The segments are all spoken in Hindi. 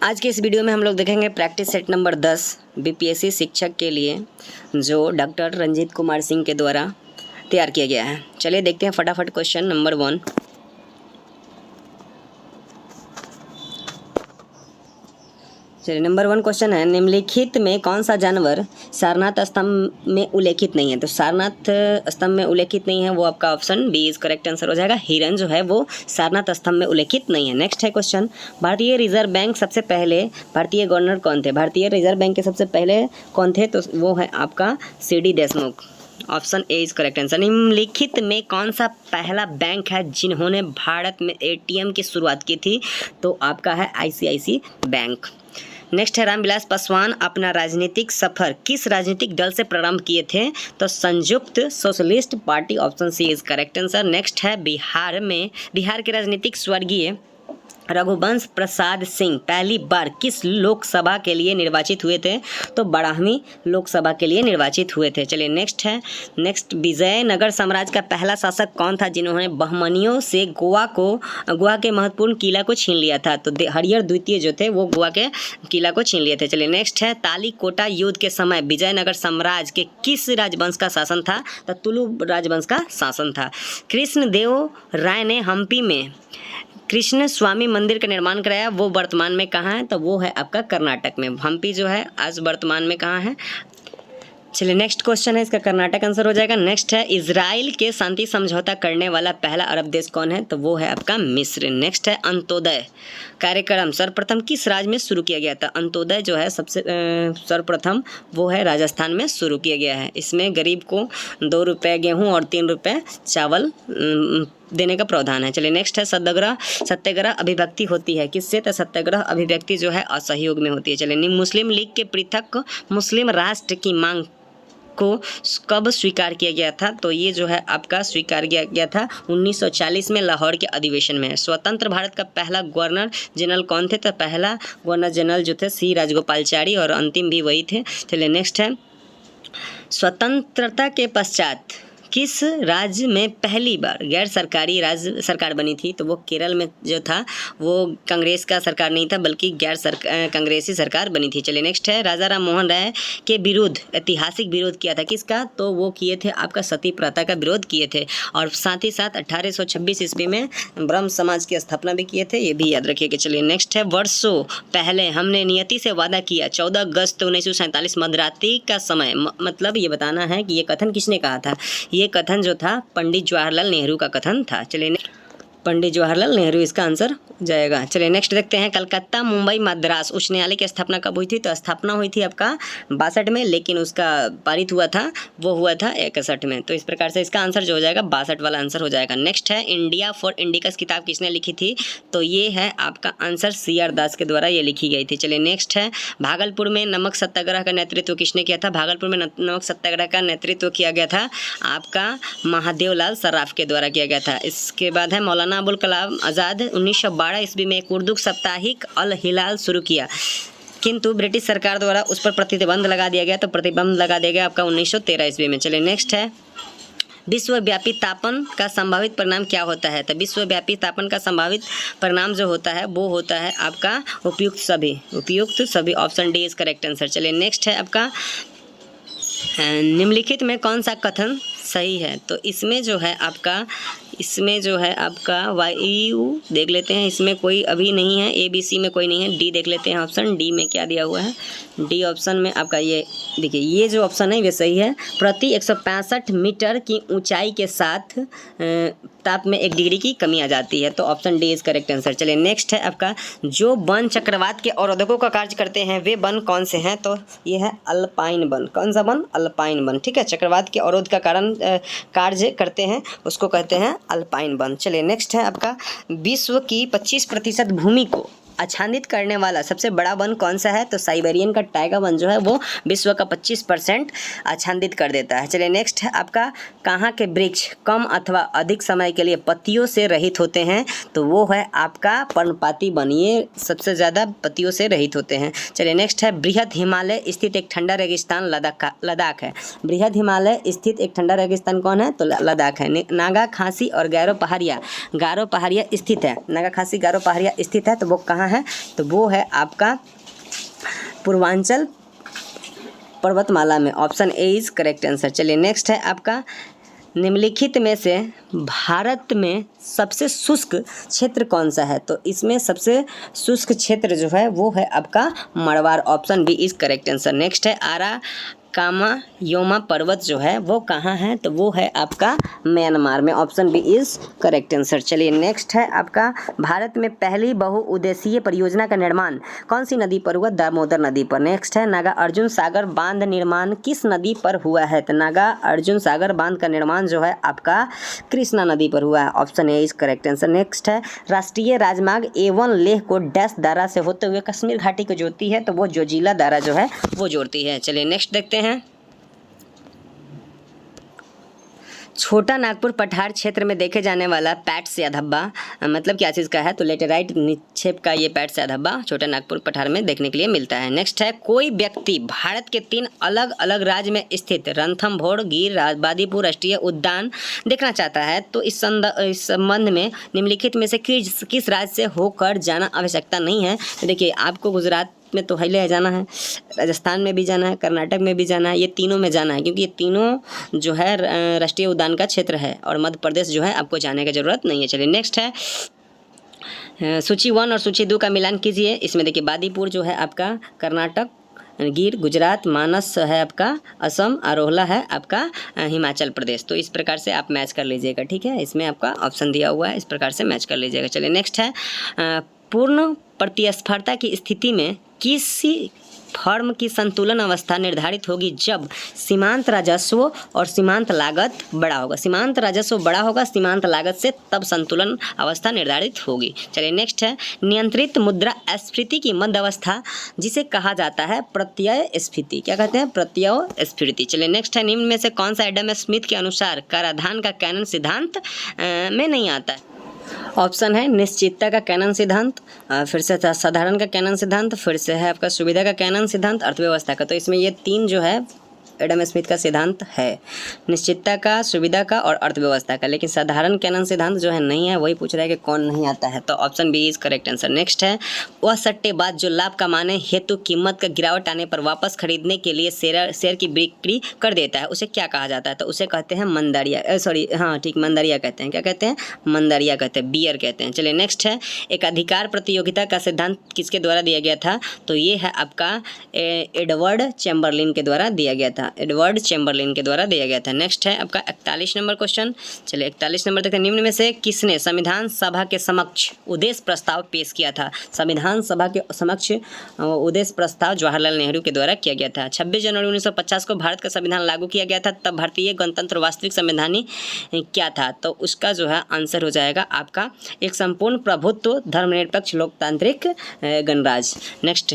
आज के इस वीडियो में हम लोग देखेंगे प्रैक्टिस सेट नंबर 10 बीपीएससी शिक्षक के लिए जो डॉक्टर रंजीत कुमार सिंह के द्वारा तैयार किया गया है। चलिए देखते हैं फटाफट क्वेश्चन नंबर 1। चलिए नंबर 1 क्वेश्चन है, निम्नलिखित में कौन सा जानवर सारनाथ स्तंभ में उल्लेखित नहीं है। तो सारनाथ स्तंभ में उल्लेखित नहीं है वो आपका option B is correct answer हो जाएगा। हिरन जो है वो सारनाथ स्तंभ में उल्लेखित नहीं है। नेक्स्ट है क्वेश्चन, भारतीय रिजर्व बैंक सबसे पहले भारतीय गवर्नर कौन थे। भारतीय रिजर्व बैंक के सबसे पहले कौन थे, तो वो है आपका CD. Deshmukh. Option A is correct answer. निम्नलिखित में कौन सा पहला बैंक है जिन्होंने भारत में एटीएम की शुरुआत की थी, तो आपका है आईसीआईसी बैंक। नेक्स्ट है, रामविलास पासवान अपना राजनीतिक सफर किस राजनीतिक दल से प्रारंभ किए थे, तो Samyukta Socialist Party. Option C is correct answer. Next है, बिहार के राजनीतिक स्वर्गीय रघुवंश प्रसाद सिंह पहली बार किस लोकसभा के लिए निर्वाचित हुए थे, तो 12वीं लोकसभा के लिए निर्वाचित हुए थे। चलिए नेक्स्ट विजयनगर साम्राज्य का पहला शासक कौन था जिन्होंने बहमनियों से गोवा के महत्वपूर्ण किला को छीन लिया था, तो हरिहर द्वितीय जो थे वो गोवा के किला को छीन लिए थे। चलिए नेक्स्ट है, तालीकोटा युद्ध के समय विजयनगर साम्राज्य के किस राजवंश का शासन था, तो तुलु राजवंश का शासन था। कृष्णदेव राय ने हम्पी में कृष्ण स्वामी मंदिर का निर्माण कराया, वो वर्तमान में कहाँ है, तो वो है आपका कर्नाटक में। हम्पी जो है आज वर्तमान में कहाँ है। चलिए नेक्स्ट क्वेश्चन है, इसका कर्नाटक आंसर हो जाएगा। नेक्स्ट है, इजराइल के शांति समझौता करने वाला पहला अरब देश कौन है, तो वो है आपका मिस्र। नेक्स्ट है, अंत्योदय कार्यक्रम सर्वप्रथम किस राज्य में शुरू किया गया था। अंत्योदय जो है सबसे सर्वप्रथम वो है राजस्थान में शुरू किया गया है। इसमें गरीब को 2 रुपये गेहूँ और 3 रुपये चावल देने का प्रावधान है। चलिए नेक्स्ट है, सत्याग्रह अभिव्यक्ति होती है किससे, तो सत्याग्रह अभिव्यक्ति जो है असहयोग में होती है। चलिए मुस्लिम लीग के पृथक मुस्लिम राष्ट्र की मांग को कब स्वीकार किया गया था, तो ये जो है आपका स्वीकार किया गया था 1940 में लाहौर के अधिवेशन में। स्वतंत्र भारत का पहला गवर्नर जनरल कौन थे, तो पहला गवर्नर जनरल जो थे सी राजगोपालचारी और अंतिम भी वही थे। चलिए नेक्स्ट है, स्वतंत्रता के पश्चात किस राज्य में पहली बार गैर सरकारी राज्य सरकार बनी थी, तो वो केरल में जो था वो कांग्रेस का सरकार नहीं था बल्कि कांग्रेसी सरकार बनी थी। चलिए नेक्स्ट है, राजा राम मोहन राय के विरुद्ध ऐतिहासिक विरोध किया था किसका, तो वो किए थे आपका सती प्रथा का विरोध किए थे। और साथ ही साथ 1826 ईस्वी में ब्रह्म समाज की स्थापना भी किए थे, ये भी याद रखिएगा। चलिए नेक्स्ट है, वर्षों पहले हमने नियति से वादा किया 14 अगस्त 1947 मध्यरात्रि का समय, मतलब ये बताना है कि ये कथन किसने कहा था। ये कथन जो था पंडित जवाहरलाल नेहरू का कथन था। चलिए पंडित जवाहरलाल नेहरू इसका आंसर जाएगा। चलिए नेक्स्ट देखते हैं, कलकत्ता मुंबई मद्रास उच्च न्यायालय की स्थापना कब हुई थी, तो स्थापना हुई थी आपका 62 में, लेकिन उसका पारित हुआ था वो हुआ था 61 में। तो इस प्रकार से इसका आंसर जो हो जाएगा 62 वाला आंसर हो जाएगा। नेक्स्ट है, इंडिया फॉर इंडिकस किताब किसने लिखी थी, तो ये है आपका आंसर C.R. दास के द्वारा ये लिखी गई थी। चलिए नेक्स्ट है, भागलपुर में नमक सत्याग्रह का नेतृत्व किसने किया था। भागलपुर में नमक सत्याग्रह का नेतृत्व किया गया था आपका महादेवलाल सराफ के द्वारा किया गया था। इसके बाद है, मौलाना अबुल कलाम आज़ाद 1912 ईस्वी में एक उर्दू साप्ताहिक अल हिलाल शुरू किया, किंतु ब्रिटिश सरकार द्वारा उस पर प्रतिबंध लगा दिया गया, तो प्रतिबंध लगा दिया गया आपका 1913 ईस्वी में। चलिए नेक्स्ट है, विश्वव्यापी तापन का संभावित परिणाम क्या होता है, तो विश्वव्यापी तापन का संभावित परिणाम जो होता है वो होता है आपका उपयुक्त सभी। Option D is correct answer. चलिए नेक्स्ट है आपका, निम्नलिखित में कौन सा कथन सही है, तो इसमें जो है आपका वायु देख लेते हैं, इसमें कोई अभी नहीं है, ABC में कोई नहीं है, डी देख लेते हैं। ऑप्शन डी में क्या दिया हुआ है, डी ऑप्शन में आपका ये देखिए, ये जो ऑप्शन है ये सही है। प्रति 165 मीटर की ऊंचाई के साथ ताप में 1 डिग्री की कमी आ जाती है, तो option D is correct answer. चलिए नेक्स्ट है आपका, जो वन चक्रवात के अवरोधकों का कार्य करते हैं वे वन कौन से हैं, तो ये है अल्पाइन वन। कौन सा वन, अल्पाइन वन। ठीक है, चक्रवात के अवरोध का कारण कार्य करते हैं उसको कहते हैं अल्पाइन वन। चलिए नेक्स्ट है आपका, विश्व की 25% भूमि को आच्छादित करने वाला सबसे बड़ा वन कौन सा है, तो साइबेरियन का टाइगर वन जो है वो विश्व का 25% आच्छादित कर देता है। चलिए नेक्स्ट है आपका, कहाँ के वृक्ष कम अथवा अधिक समय के लिए पत्तियों से रहित होते हैं, तो वो है आपका पर्णपाती वन, ये सबसे ज़्यादा पत्तियों से रहित होते हैं। चलिए नेक्स्ट है, बृहद हिमालय स्थित एक ठंडा रेगिस्तान लद्दाख है। बृहद हिमालय स्थित एक ठंडा रेगिस्तान कौन है, तो लद्दाख है। नागा खासी और गारो पहाड़िया स्थित है। नागा खासी गारो पहाड़िया स्थित है, तो वो कहाँ कहाँ है, तो वो है आपका पूर्वांचल पर्वतमाला में। Option A is correct answer. चलिए नेक्स्ट है आपका, निम्नलिखित में से भारत में सबसे शुष्क क्षेत्र कौन सा है, तो इसमें सबसे शुष्क क्षेत्र जो है वो है आपका Marwar. Option B is correct answer. Next है, आरा कामा योमा पर्वत जो है वो कहाँ है, तो वो है आपका म्यांमार में। Option B is correct answer. चलिए नेक्स्ट है आपका, भारत में पहली बहुउद्देशीय परियोजना का निर्माण कौन सी नदी पर हुआ, दामोदर नदी पर। नेक्स्ट है, नागा अर्जुन सागर बांध निर्माण किस नदी पर हुआ है, तो नागा अर्जुन सागर बांध का निर्माण जो है आपका कृष्णा नदी पर हुआ है। Option A is correct answer. Next है, राष्ट्रीय राजमार्ग A1 लेह को डैश दारा से होते हुए कश्मीर घाटी को जोड़ती है, तो वो जोजिला दारा जो है वो जोड़ती है। चलिए नेक्स्ट देखते हैं, छोटा नागपुर पठार क्षेत्र में देखे जाने वाला पैट्स या धब्बा मतलब क्या चीज़ का है, तो लेटेराइट निक्षेप का ये पैट्स या धब्बा छोटा नागपुर पठार में देखने के लिए मिलता है। नेक्स्ट है, कोई व्यक्ति भारत के 3 अलग अलग राज्य में स्थित रणथंभौर गिर बादीपुर राष्ट्रीय उद्यान देखना चाहता है, तो इस संबंध में निम्नलिखित में से किस राज्य से होकर जाना आवश्यकता नहीं है। तो देखिए, आपको गुजरात में तो हिले जाना है, राजस्थान में भी जाना है, कर्नाटक में भी जाना है, ये तीनों में जाना है, क्योंकि ये तीनों जो है राष्ट्रीय उद्यान का क्षेत्र है, और मध्य प्रदेश जो है आपको जाने की ज़रूरत नहीं है। चलिए नेक्स्ट है, सूची 1 और सूची 2 का मिलान कीजिए। इसमें देखिए, बादीपुर जो है आपका कर्नाटक, गिर गुजरात, मानस है आपका असम, आरोहला है आपका हिमाचल प्रदेश। तो इस प्रकार से आप मैच कर लीजिएगा, ठीक है, इसमें आपका ऑप्शन दिया हुआ है, इस प्रकार से मैच कर लीजिएगा। चलिए नेक्स्ट है, पूर्ण प्रतिस्पर्धा की स्थिति में किसी फर्म की संतुलन अवस्था निर्धारित होगी जब सीमांत राजस्व और सीमांत लागत बड़ा होगा। सीमांत राजस्व बड़ा होगा सीमांत लागत से, तब संतुलन अवस्था निर्धारित होगी। चलिए नेक्स्ट है, नियंत्रित मुद्रा स्फीति की मध्य अवस्था जिसे कहा जाता है प्रत्यय स्फीति। क्या कहते हैं, प्रत्यय स्फीति। चलिए नेक्स्ट है, निम्न में से कौन सा एडम स्मिथ के अनुसार कराधान का कैनन सिद्धांत में नहीं आता है। ऑप्शन है निश्चितता का कैनन सिद्धांत, फिर से साधारण का कैनन सिद्धांत, फिर से है आपका सुविधा का कैनन सिद्धांत, अर्थव्यवस्था का। तो इसमें ये 3 जो है एडम स्मिथ का सिद्धांत है, निश्चितता का, सुविधा का और अर्थव्यवस्था का। लेकिन साधारण कैनन सिद्धांत जो है नहीं है, वही पूछ रहा है कि कौन नहीं आता है, तो option B is correct answer. Next है, वह सट्टेबाज जो लाभ कमाने हेतु कीमत का गिरावट आने पर वापस खरीदने के लिए शेयर की बिक्री कर देता है, उसे क्या कहा जाता है, तो उसे कहते हैं मंदारिया, सॉरी हाँ ठीक, मंदारिया कहते हैं। क्या कहते हैं, मंदारिया कहते हैं, बियर कहते हैं। चलिए नेक्स्ट है, एक अधिकार प्रतियोगिता का सिद्धांत किसके द्वारा दिया गया था, तो ये है आपका एडवर्ड चैम्बरलिन के द्वारा दिया गया था, एडवर्ड चैम्बरलिन के द्वारा दिया गया था। नेक्स्ट है आपका 41 नंबर क्वेश्चन। चलिए 41 नंबर देखते हैं, निम्न में से किसने संविधान सभा के समक्ष उद्देश्य प्रस्ताव पेश किया था। संविधान सभा के समक्ष उद्देश्य प्रस्ताव जवाहरलाल नेहरू के द्वारा किया गया था। 26 जनवरी 1950 को भारत का संविधान लागू किया गया था, तब भारतीय गणतंत्र वास्तविक संवैधानिक क्या था, तो उसका जो है आंसर हो जाएगा आपका एक संपूर्ण प्रभुत्व धर्मनिरपेक्ष लोकतांत्रिक गणराज। नेक्स्ट,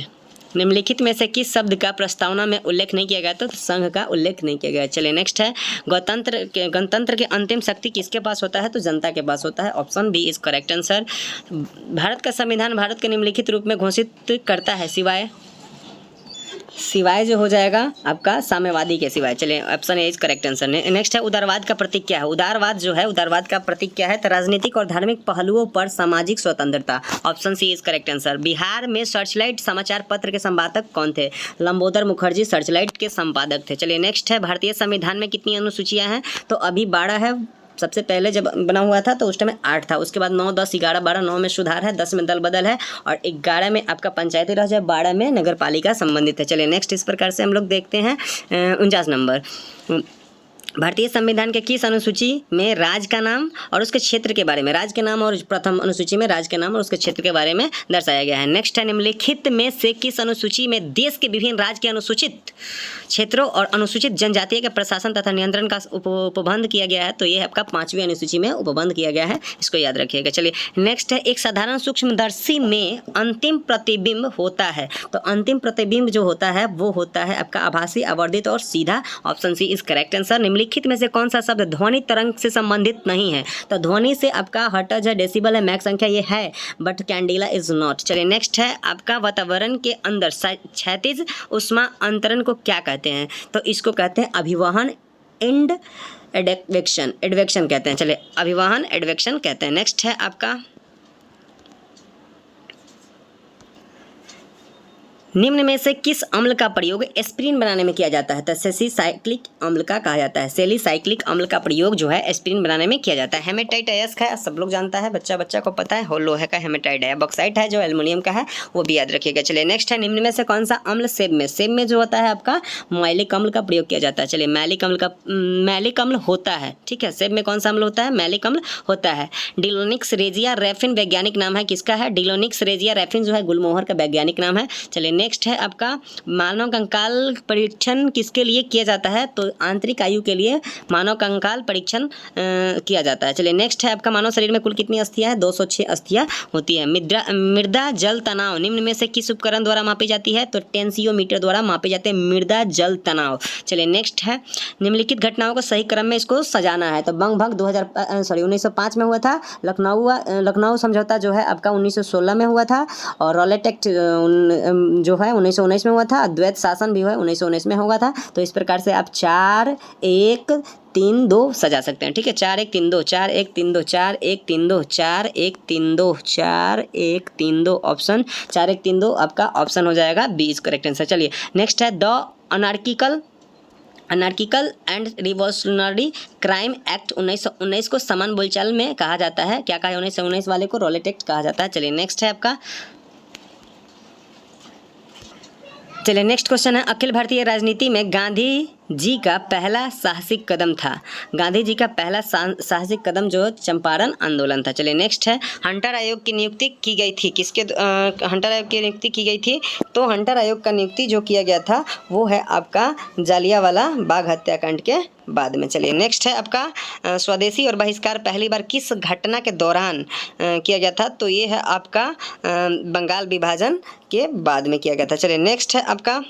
निम्नलिखित में से किस शब्द का प्रस्तावना में उल्लेख नहीं किया गया, तो संघ का उल्लेख नहीं किया गया। चलिए नेक्स्ट है, गणतंत्र के अंतिम शक्ति किसके पास होता है, तो जनता के पास होता है। Option B is correct answer. Bharat का संविधान भारत के निम्नलिखित रूप में घोषित करता है, सिवाय जो हो जाएगा आपका साम्यवादी के सिवाय। चलिए option A is correct answer. Next है, उदारवाद का प्रतीक क्या है। उदारवाद जो है, उदारवाद का प्रतीक क्या है, तो राजनीतिक और धार्मिक पहलुओं पर सामाजिक स्वतंत्रता। Option C is correct answer. Bihar में सर्चलाइट समाचार पत्र के संपादक कौन थे, लंबोदर मुखर्जी सर्चलाइट के संपादक थे। चलिए नेक्स्ट है, भारतीय संविधान में कितनी अनुसूचियां हैं, तो अभी 12 है। सबसे पहले जब बना हुआ था तो उस टाइम 8 था, उसके बाद 9, 10, 11, 12, 9 में सुधार है, 10 में दल बदल है, और 11 में आपका पंचायती राज है, 12 में नगर पालिका संबंधित है। चलिए नेक्स्ट इस प्रकार से हम लोग देखते हैं 49 नंबर। भारतीय संविधान के किस अनुसूची में राज्य का नाम और उसके क्षेत्र के बारे में, राज्य के नाम और प्रथम अनुसूची में राज्य के नाम और उसके क्षेत्र के बारे में दर्शाया गया है। नेक्स्ट है, निम्नलिखित में से किस अनुसूची में देश के विभिन्न राज्य के अनुसूचित क्षेत्रों और अनुसूचित जनजातीय के प्रशासन तथा नियंत्रण का उपबंध किया गया है, तो ये आपका 5वीं अनुसूची में उपबंध किया गया है, इसको याद रखिएगा। चलिए नेक्स्ट है, एक साधारण सूक्ष्मदर्शी में अंतिम प्रतिबिंब होता है, तो अंतिम प्रतिबिंब जो होता है वो होता है आपका आभासी, आवर्धित और सीधा। Option C is correct answer. निम्नलिखित में से कौन सा शब्द ध्वनि तरंग से संबंधित नहीं है, तो ध्वनि से आपका हर्ट्ज है, डेसिबल है, मैक संख्या ये है, बट कैंडिला इज नॉट। चलिए नेक्स्ट है, आपका वातावरण के अंदर क्षैतिज ऊष्मा अंतरण को क्या कहते हैं, तो इसको कहते हैं अभिवहन एंड एडवेक्शन कहते हैं। चलिए अभिवहन एडवेक्शन कहते हैं। नेक्स्ट है आपका निम्न में से किस अम्ल का प्रयोग एस्पिरिन बनाने में किया जाता है? तो सेलिसाइक्लिक अम्ल का कहा जाता है। सेलिसाइक्लिक अम्ल का प्रयोग जो है एस्पिरिन बनाने में किया जाता है। हेमेटाइट अयस्क है, सब लोग जानता है, बच्चा को पता है। लोहे का हेमेटाइट है। बॉक्साइट है जो एल्युमिनियम का है, वो भी याद रखिएगा। चलिए नेक्स्ट है, निम्न में से कौन सा अम्ल सेब में जो होता है आपका मैलिक अम्ल का प्रयोग किया जाता है। चलिए मैलिक अम्ल होता है, ठीक है। सेब में कौन सा अम्ल होता है? मैलिक अम्ल होता है। डिलोनिक्स रेजिया रेफिन वैज्ञानिक नाम है किसका है? डिलोनिक्स रेजिया रेफिन जो है गुलमोहर का वैज्ञानिक नाम है। चलिए नेक्स्ट है आपका मानव कंकाल परीक्षण किसके लिए किया जाता है? तो आंतरिक आयु के लिए मानव कंकाल परीक्षण किया जाता है। चलिए नेक्स्ट है आपका मानव शरीर में कुल कितनी अस्थियां है? 206 अस्थियां होती है। मृदा जल तनाव निम्न में से किस उपकरण द्वारा मापी जाती है? तो टेंसियोमीटर द्वारा मापे जाते हैं मृदा जल तनाव। चलिए नेक्स्ट है, निम्नलिखित घटनाओं को सही क्रम में इसको सजाना है। तो बंग भंग 1905 में हुआ था। लखनऊ समझौता जो है आपका 1916 में हुआ था। और रॉलेट एक्ट जो है 1919 में हुआ था। अद्वैत शासन भी है 1919 में हुआ था। तो इस प्रकार से आप 4 1 3 2 सजा सकते हैं, ठीक है। 4 1 3 2 4 1 3 2 4 1 3 2 4 1 3 2 4 1 3 2 ऑप्शन 4 1 3 2 आपका ऑप्शन हो जाएगा बी इज करेक्ट आंसर। चलिए नेक्स्ट है, the anarchical and revolutionary crime act 1919 को समान बोलचाल में कहा जाता है। क्या कहा है? 1919 वाले को रॉलेट एक्ट कहा जाता है। चलिए नेक्स्ट है आपका, चलिए नेक्स्ट क्वेश्चन है, अखिल भारतीय राजनीति में गांधी जी का पहला साहसिक कदम था। गांधी जी का पहला साहसिक कदम जो चंपारण आंदोलन था। चलिए नेक्स्ट है, हंटर आयोग की नियुक्ति की गई थी किसके? हंटर आयोग की नियुक्ति की गई थी। तो हंटर आयोग का नियुक्ति जो किया गया था वो है आपका जालियांवाला बाग हत्याकांड के बाद में। चलिए नेक्स्ट है आपका, स्वदेशी और बहिष्कार पहली बार किस घटना के दौरान किया गया था? तो ये है आपका बंगाल विभाजन के बाद में किया गया था। चलिए नेक्स्ट है आपका,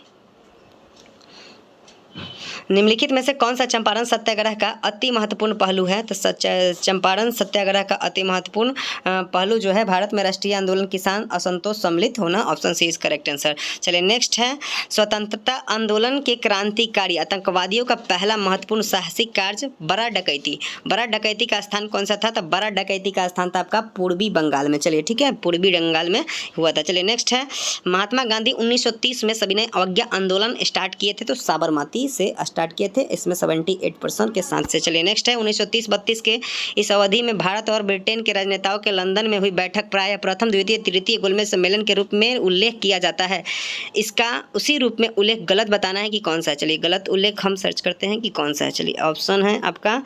निम्नलिखित में से कौन सा चंपारण सत्याग्रह का अति महत्वपूर्ण पहलू है? तो चंपारण सत्याग्रह का अति महत्वपूर्ण पहलू जो है भारत में राष्ट्रीय आंदोलन किसान असंतोष सम्मिलित होना। Option C is correct answer. चलिए नेक्स्ट है, स्वतंत्रता आंदोलन के क्रांतिकारी आतंकवादियों का पहला महत्वपूर्ण साहसिक कार्य बड़ा डकैती। बड़ा डकैती का स्थान कौन सा था? तो बड़ा डकैती का स्थान था आपका पूर्वी बंगाल में। चलिए ठीक है, पूर्वी बंगाल में हुआ था। चलिए नेक्स्ट है, महात्मा गांधी 1930 में सभी ने अवज्ञा आंदोलन स्टार्ट किए थे। तो साबरमती से स्टार्ट किए थे, इसमें 78% के साथ से। चलिए नेक्स्ट है, 1930-32 के इस अवधि में भारत और ब्रिटेन के राजनेताओं के लंदन में हुई बैठक प्राय प्रथम द्वितीय तृतीय गोलमेज सम्मेलन के रूप में उल्लेख किया जाता है। इसका उसी रूप में उल्लेख गलत बताना है कि कौन सा है। चलिए गलत उल्लेख हम सर्च करते हैं कि कौन सा है। चलिए ऑप्शन है आपका,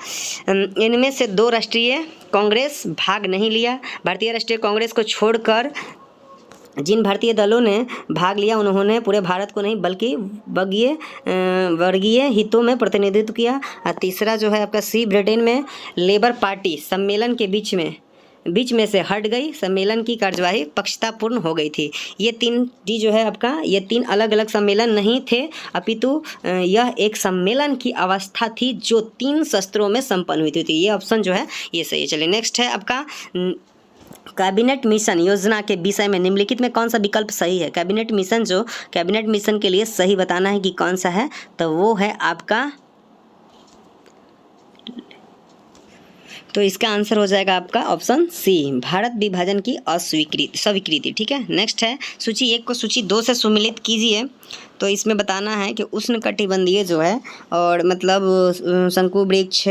इनमें से 2 राष्ट्रीय कांग्रेस भाग नहीं लिया। भारतीय राष्ट्रीय कांग्रेस को छोड़कर जिन भारतीय दलों ने भाग लिया उन्होंने पूरे भारत को नहीं बल्कि वर्गीय हितों में प्रतिनिधित्व किया। और तीसरा जो है आपका सी, ब्रिटेन में लेबर पार्टी सम्मेलन के बीच में से हट गई। सम्मेलन की कार्यवाही पक्षतापूर्ण हो गई थी। ये 3 डी जो है आपका, ये 3 अलग अलग सम्मेलन नहीं थे, अपितु यह एक सम्मेलन की अवस्था थी जो 3 शस्त्रों में संपन्न हुई थी। ये ऑप्शन जो है ये सही है। चलिए नेक्स्ट है आपका, कैबिनेट मिशन योजना के विषय में निम्नलिखित में कौन सा विकल्प सही है? कैबिनेट मिशन के लिए सही बताना है कि कौन सा है। तो वो है आपका, तो इसका आंसर हो जाएगा आपका ऑप्शन सी, भारत विभाजन की स्वीकृति। ठीक है। नेक्स्ट है, सूची 1 को सूची 2 से सुमिलित कीजिए। तो इसमें बताना है कि उष्णकटिबंधीय जो है और मतलब शंकु वृक्ष,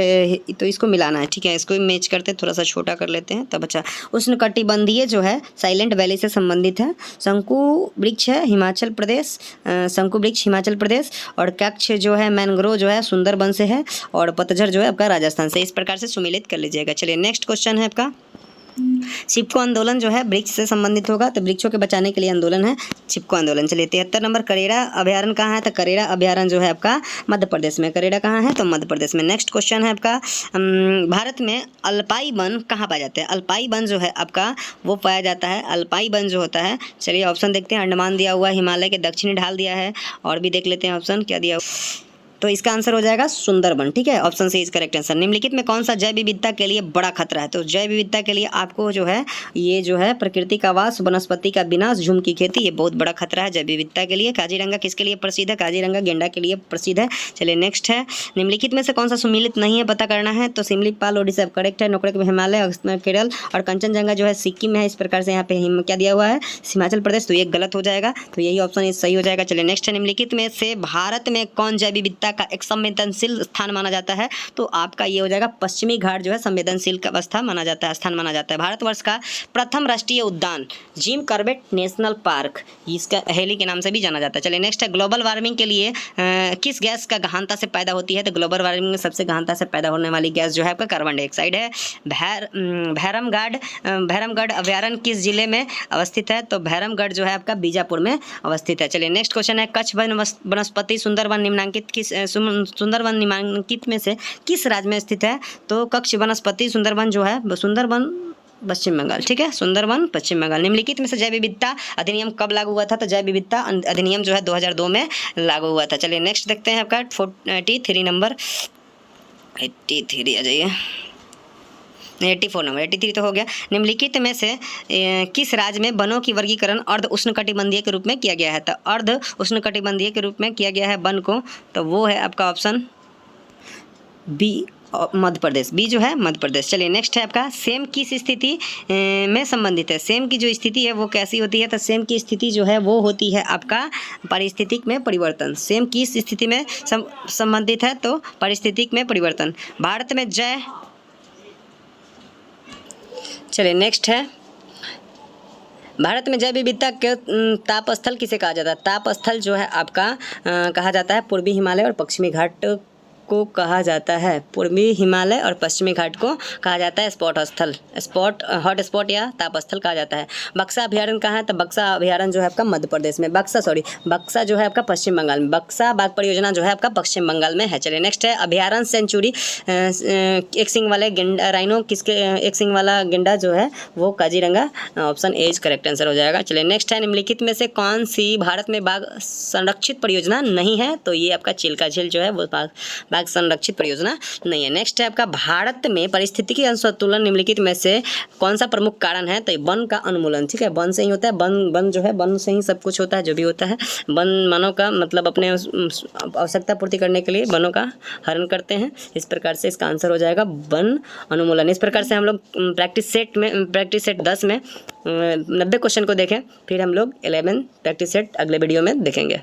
तो इसको मिलाना है। ठीक है, इसको भी मैच करते हैं, थोड़ा सा छोटा कर लेते हैं तब। अच्छा, उष्णकटिबंधीय जो है साइलेंट वैली से संबंधित है। शंकु वृक्ष है हिमाचल प्रदेश, और कक्ष जो है मैंग्रोव जो है सुंदरबन से है, और पतझड़ जो है आपका राजस्थान से। इस प्रकार से सुमिलित कर लीजिएगा। चलिए नेक्स्ट क्वेश्चन है आपका, चिपको आंदोलन जो है वृक्ष से संबंधित होगा। तो वृक्षों के बचाने के लिए आंदोलन है चिपको आंदोलन। चलिए 73 नंबर, करेरा अभ्यारण्य कहाँ है? तो करेरा अभ्यारण्य जो है आपका मध्य प्रदेश में। करेरा कहाँ है? तो मध्य प्रदेश में। नेक्स्ट क्वेश्चन है आपका, भारत में अल्पाई वन कहाँ पाए जाते हैं? अल्पाई वन जो है आपका वो पाया जाता है, अल्पाई वन जो होता है। चलिए ऑप्शन देखते हैं, अंडमान दिया हुआ, हिमालय के दक्षिणी ढाल दिया है, और भी देख लेते हैं ऑप्शन क्या दिया। तो तो इसका आंसर हो जाएगा सुंदरबन। ठीक है, option C is correct answer. निम्नलिखित में कौन सा जैव विविधता के लिए बड़ा खतरा है? तो जैव विविधता के लिए आपको जो है ये जो है प्रकृति का वास, वनस्पति का विनाश, झूम की खेती, ये बहुत बड़ा खतरा है जैव विविधता के लिए। काजीरंगा किसके लिए प्रसिद्ध है? काजीरंगा गेंडा के लिए प्रसिद्ध है। चलिए नेक्स्ट है, निम्नलिखित में से कौन सा सुमेलित नहीं है पता करना है। तो सिमलीपाल ओडिशा करेक्ट है, नोकरेक हिमालय केरल, और कंचनजंगा जो है सिक्किम में है। इस प्रकार से यहाँ पे क्या दिया हुआ है? हिमाचल प्रदेश, तो ये गलत हो जाएगा, तो यही ऑप्शन सही हो जाएगा। चलिए नेक्स्ट है, निम्नलिखित में से भारत में कौन जैव विविधता का एक संवेदनशील स्थान माना जाता है? तो आपका ये हो जाएगा पश्चिमी घाट जो है संवेदनशील का अवस्था माना जाता है, स्थान माना जाता है। भारतवर्ष का प्रथम राष्ट्रीय उद्यान जिम कॉर्बेट नेशनल पार्क, इसका हेली के नाम से भी जाना जाता है। चलिए नेक्स्ट है, ग्लोबल वार्मिंग के लिए किस गैस का गहनता से पैदा होती है? तो ग्लोबल वार्मिंग में सबसे गहनता से पैदा होने वाली गैस जो है आपका कार्बन डाइऑक्साइड है। भैरमगढ़ अभयारण्य किस जिले में अवस्थित है? तो भैरमगढ़ जो है आपका बीजापुर में अवस्थित है। चलिए नेक्स्ट क्वेश्चन है, कच्छ वनस्पति सुंदरवन निम्नांकित में से किस राज्य में स्थित है? तो कच्छ वनस्पति सुंदरवन जो है सुंदरवन पश्चिम बंगाल। ठीक है, सुंदरवन पश्चिम बंगाल। निम्नलिखित में से जैव विविधता अधिनियम कब लागू हुआ था? तो जैव विविधता अधिनियम जो है 2002 में लागू हुआ था। चलिए नेक्स्ट देखते हैं आपका 43 नंबर, 83 आ जाइए, 84 नंबर, 83 तो हो गया। निम्नलिखित में से किस राज्य में वनों की वर्गीकरण अर्ध उष्णकटिबंधीय के रूप में किया गया है? तो अर्ध उष्णकटिबंधीय के रूप में किया गया है वन को, तो वो है आपका option B, Madhya Pradesh. B जो है मध्य प्रदेश। चलिए नेक्स्ट है आपका, सेम किस स्थिति में संबंधित है? सेम की जो स्थिति है वो कैसी होती है? तो सेम की स्थिति जो है वो होती है आपका पारिस्थितिक में परिवर्तन। सेम किस स्थिति में संबंधित है? तो पारिस्थितिक में परिवर्तन। भारत में चलिए नेक्स्ट है, भारत में जैव विविधता के तापस्थल किसे कहा जाता है? तापस्थल जो है आपका कहा जाता है पूर्वी हिमालय और पश्चिमी घाट को कहा जाता है। पूर्वी हिमालय और पश्चिमी घाट को कहा जाता है स्पॉट स्थल, हॉट स्पॉट या ताप स्थल कहा जाता है। बक्सा अभयारण्य कहाँ है? तो बक्सा अभयारण्य जो है आपका मध्य प्रदेश में, बक्सा जो है आपका पश्चिम बंगाल में। बक्सा बाघ परियोजना जो है आपका पश्चिम बंगाल में है। चलिए नेक्स्ट है, अभयारण्य सेंचुरी एक सिंग वाले गेंडा राइनो किसके, एक सिंग वाला गेंडा जो है वो Kaziranga, option A is correct answer हो जाएगा। चलिए नेक्स्ट है, निम्नलिखित में से कौन सी भारत में बाघ संरक्षित परियोजना नहीं है? तो ये आपका चिल्का झील जो है वो बाघ संरक्षित परियोजना नहीं है। नेक्स्ट है आपका, भारत में पारिस्थितिकी असंतुलन निम्नलिखित में से कौन सा प्रमुख कारण है? तो वन का उन्मूलन। ठीक है, वन से ही होता है, वन जो है वन से ही सब कुछ होता है, जो भी होता है वन मानव का मतलब अपने आवश्यकता पूर्ति करने के लिए वनों का हरण करते हैं। इस प्रकार से इसका आंसर हो जाएगा वन उन्मूलन। इस प्रकार से हम लोग प्रैक्टिस सेट 10 में 90 क्वेश्चन को देखें, फिर हम लोग 11 प्रैक्टिस सेट अगले वीडियो में देखेंगे।